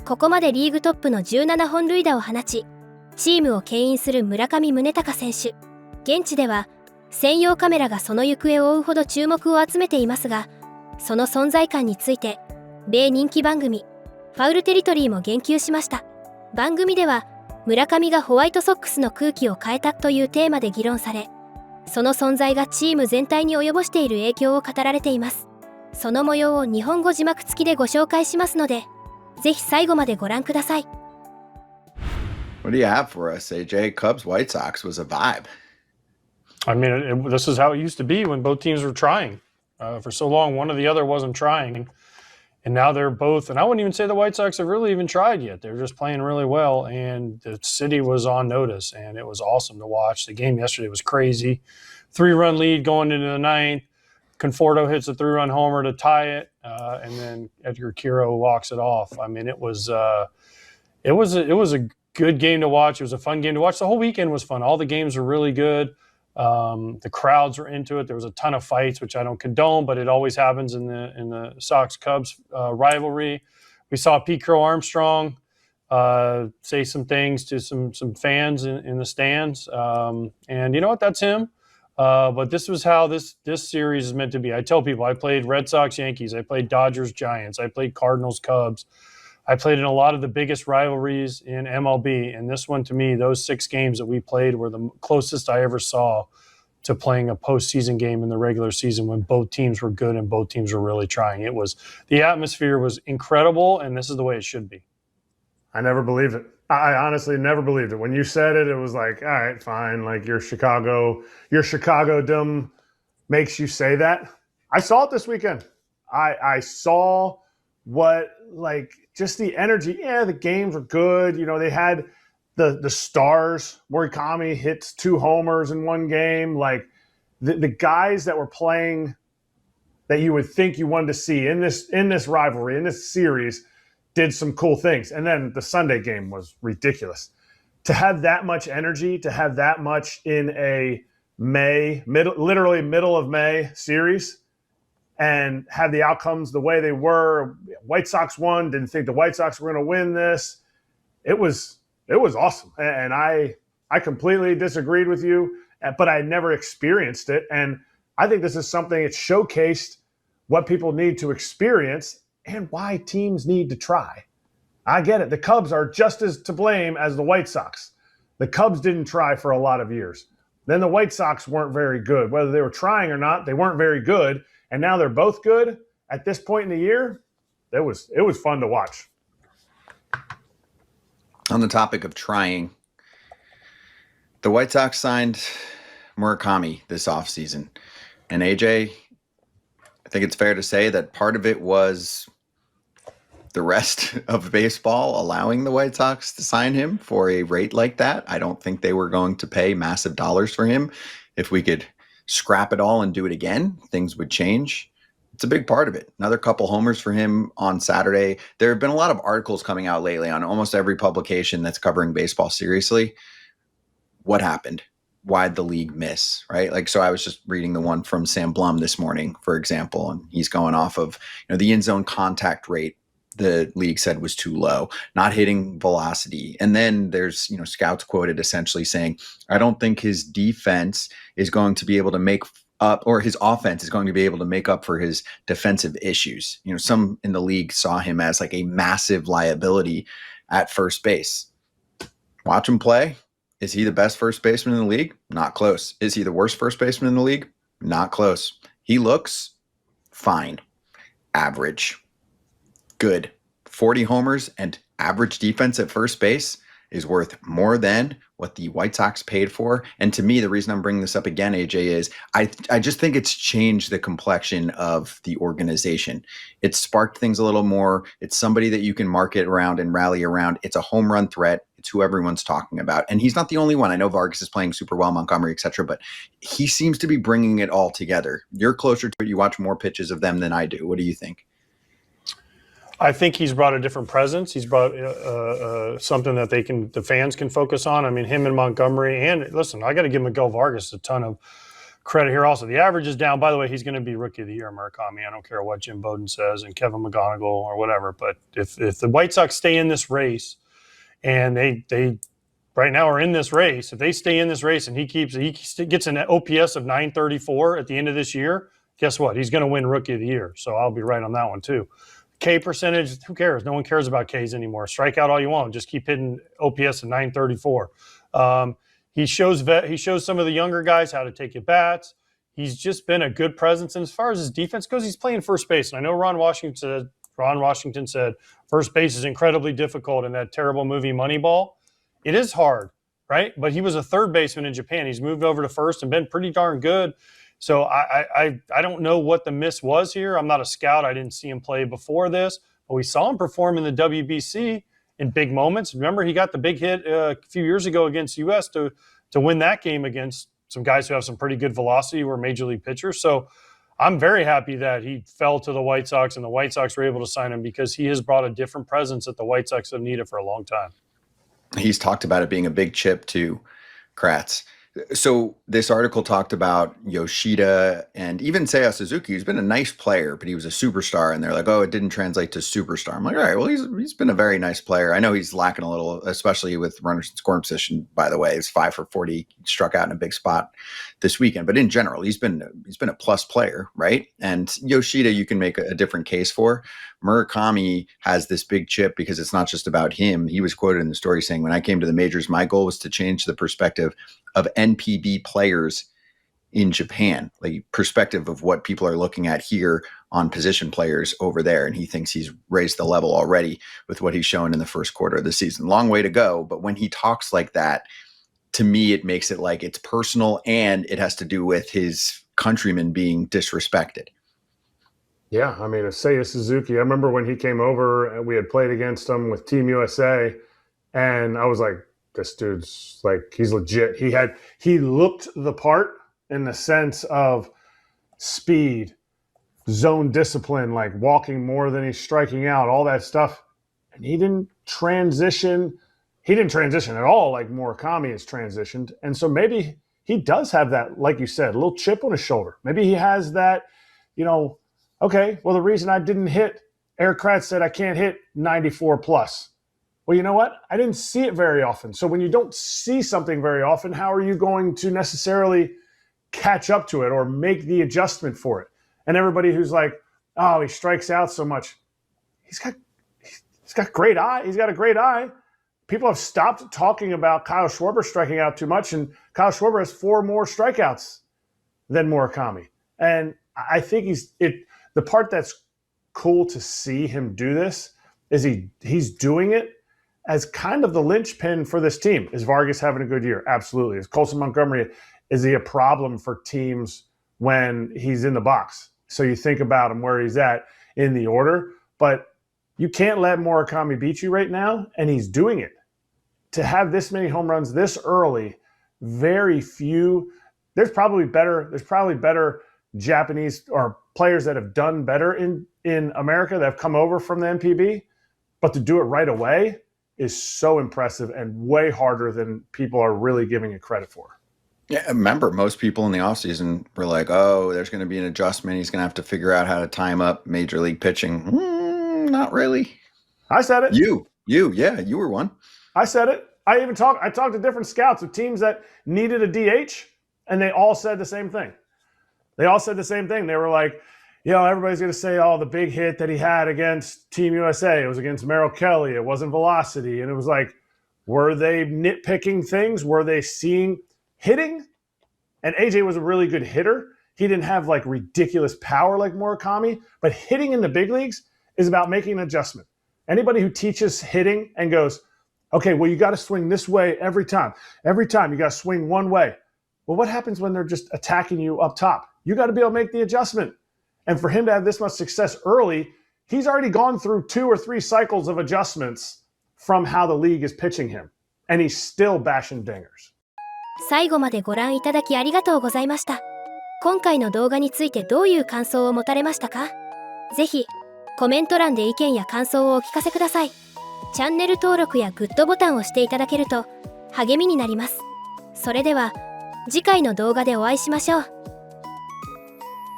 ここまでリーグトップの17本塁打を放ち、チームを牽引する村上宗隆選手。現地では専用カメラがその行方を追うほど注目を集めていますが、その存在感について米人気番組ファウルテリトリーも言及しました。番組では村上がホワイトソックスの空気を変えたというテーマで議論され、その存在がチーム全体に及ぼしている影響を語られています。その模様を日本語字幕付きでご紹介しますので、ぜひ最後までご覧ください。What do you have for us, AJ? Cubs-White Sox was a vibe. I mean, this is how it used to be when both teams were trying. For so long, one or the other wasn't trying. And now they're both, and I wouldn't even say the White Sox have really even tried yet. They're just playing really well, and the city was on notice, and it was awesome to watch. The game yesterday was crazy. 3-run lead going into the ninth. Conforto hits a 3-run homer to tie it, and then Edgar Quiro walks it off. I mean, it was a good game to watch. It was a fun game to watch. The whole weekend was fun. All the games were really good. The crowds were into it. There was a ton of fights, which I don't condone, but it always happens in the Sox-Cubs rivalry. We saw Pete Crow Armstrong say some things to some fans in the stands, and you know what? That's him. But this was how this series is meant to be. I tell people I played Red Sox Yankees, I played Dodgers Giants, I played Cardinals Cubs. I played in a lot of the biggest rivalries in MLB, and this one, to me, those 6 games that we played were the closest I ever saw to playing a postseason game in the regular season when both teams were good and both teams were really trying. The atmosphere was incredible, and this is the way it should be. I never believed it. I honestly never believed it. When you said it, it was like, all right, fine. Like your Chicago-dom makes you say that. I saw it this weekend. I saw what, like, just the energy. Yeah, the games were good. You know, they had the stars. Murakami hits 2 homers in one game. Like the guys that were playing that you would think you wanted to see in this rivalry, in this series, did some cool things. And then the Sunday game was ridiculous. To have that much energy, to have that much in a literally middle of May series, and have the outcomes the way they were. White Sox won, didn't think the White Sox were going to win this. It was awesome. And I completely disagreed with you, but I never experienced it. And I think this is something it showcased what people need to experience and why teams need to try. I get it. The Cubs are just as to blame as the White Sox. The Cubs didn't try for a lot of years. Then the White Sox weren't very good. Whether they were trying or not, they weren't very good. And now they're both good at this point in the year. It was fun to watch. On the topic of trying, the White Sox signed Murakami this offseason. And AJ, I think it's fair to say that part of it was the rest of baseball allowing the White Sox to sign him for a rate like that. I don't think they were going to pay massive dollars for him. If we could scrap it all and do it again, things would change. It's a big part of it. Another couple homers for him on Saturday. There have been a lot of articles coming out lately on almost every publication that's covering baseball seriously. What happened? Why'd the league miss, right? Like, so I was just reading the one from Sam Blum this morning, for example, and he's going off of, the in zone contact rate the league said was too low, not hitting velocity. And then there's, scouts quoted essentially saying, I don't think his defense is going to be able to make up, or his offense is going to be able to make up for his defensive issues. Some in the league saw him as like a massive liability at first base. Watch him play. Is he the best first baseman in the league? Not close. Is he the worst first baseman in the league? Not close. He looks fine. Average. Good. 40 homers and average defense at first base is worth more than what the White Sox paid for. And to me, the reason I'm bringing this up again, AJ, is I just think it's changed the complexion of the organization. It's sparked things a little more. It's somebody that you can market around and rally around. It's a home run threat. It's who everyone's talking about. And he's not the only one. I know Vargas is playing super well, Montgomery, et cetera, but he seems to be bringing it all together. You're closer to it. You watch more pitches of them than I do. What do you think? I think he's brought a different presence. He's brought something that the fans can focus on. I mean, him and Montgomery, and listen, I got to give Miguel Vargas a ton of credit here also. The average is down. By the way, he's going to be Rookie of the Year, Murakami. I don't care what Jim Bowden says and Kevin McGonigal or whatever. But if the White Sox stay in this race, and they right now are in this race, if they stay in this race and he gets an OPS of 934 at the end of this year, guess what? He's going to win Rookie of the Year. So I'll be right on that one too. K percentage, who cares? No one cares about Ks anymore. Strike out all you want. Just keep hitting OPS of 934. He shows some of the younger guys how to take at bats. He's just been a good presence. And as far as his defense goes, he's playing first base. And I know Ron Washington said first base is incredibly difficult in that terrible movie Moneyball. It is hard, right? But he was a third baseman in Japan. He's moved over to first and been pretty darn good. So I don't know what the miss was here. I'm not a scout. I didn't see him play before this. But we saw him perform in the WBC in big moments. Remember, he got the big hit a few years ago against US to win that game against some guys who have some pretty good velocity, who are major league pitchers. So I'm very happy that he fell to the White Sox and the White Sox were able to sign him, because he has brought a different presence that the White Sox have needed for a long time. He's talked about it being a big chip to Kratz. So this article talked about Yoshida and even Seiya Suzuki, who's been a nice player, but he was a superstar. And they're like, oh, it didn't translate to superstar. I'm like, all right, well, he's been a very nice player. I know he's lacking a little, especially with runners in scoring position, by the way. He's 5 for 40, struck out in a big spot this weekend. But in general, he's been a plus player, right? And Yoshida, you can make a different case for. Murakami has this big chip because it's not just about him. He was quoted in the story saying, when I came to the majors, my goal was to change the perspective of NPB players in Japan, like perspective of what people are looking at here on position players over there. And he thinks he's raised the level already with what he's shown in the first quarter of the season. Long way to go. But when he talks like that, to me, it makes it like it's personal and it has to do with his countrymen being disrespected. Yeah, I mean, Seiya Suzuki, I remember when he came over and we had played against him with Team USA, and I was like, this dude's like, he's legit. He looked the part in the sense of speed, zone discipline, like walking more than he's striking out, all that stuff. And he didn't transition. He didn't transition at all like Murakami has transitioned. And so maybe he does have that, like you said, a little chip on his shoulder. Maybe he has that, okay, well, the reason I didn't hit, Eric Kratz said I can't hit 94 plus. Well, you know what? I didn't see it very often. So when you don't see something very often, how are you going to necessarily catch up to it or make the adjustment for it? And everybody who's like, oh, he strikes out so much. He's got great eye. He's got a great eye. People have stopped talking about Kyle Schwarber striking out too much, and Kyle Schwarber has 4 more strikeouts than Murakami. And I think the part that's cool to see him do this is he's doing it as kind of the linchpin for this team. Is Vargas having a good year? Absolutely. Is Colson Montgomery, is he a problem for teams when he's in the box? So you think about him where he's at in the order, but you can't let Murakami beat you right now, and he's doing it. To have this many home runs this early, very few. There's probably better Japanese or players that have done better in America that have come over from the NPB, but to do it right away is so impressive and way harder than people are really giving it credit for. Yeah, remember, most people in the offseason were like, oh, there's going to be an adjustment. He's going to have to figure out how to time up major league pitching. Not really. I said it. Yeah, you were one. I said it. I talked to different scouts of teams that needed a DH, and they all said the same thing. They were like, everybody's going to say, oh, the big hit that he had against Team USA, it was against Merrill Kelly. It wasn't velocity. And it was like, were they nitpicking things? Were they seeing hitting? And AJ was a really good hitter. He didn't have like ridiculous power like Murakami, but hitting in the big leagues is about making an adjustment. Anybody who teaches hitting and goes, okay, well, you got to swing this way every time. Every time you got to swing one way. Well, what happens when they're just attacking you up top? You got to be able to make the adjustment. And for him to have this much success early, he's already gone through 2 or 3 cycles of adjustments from how the league is pitching him. And he's still bashing dingers. 最後までご覧いただきありがとうございました。今回の動画についてどういう感想を持たれましたか？ぜひコメント欄で意見や感想をお聞かせください。チャンネル登録やグッドボタンを押していただけると励みになります。それでは次回の動画でお会いしましょう。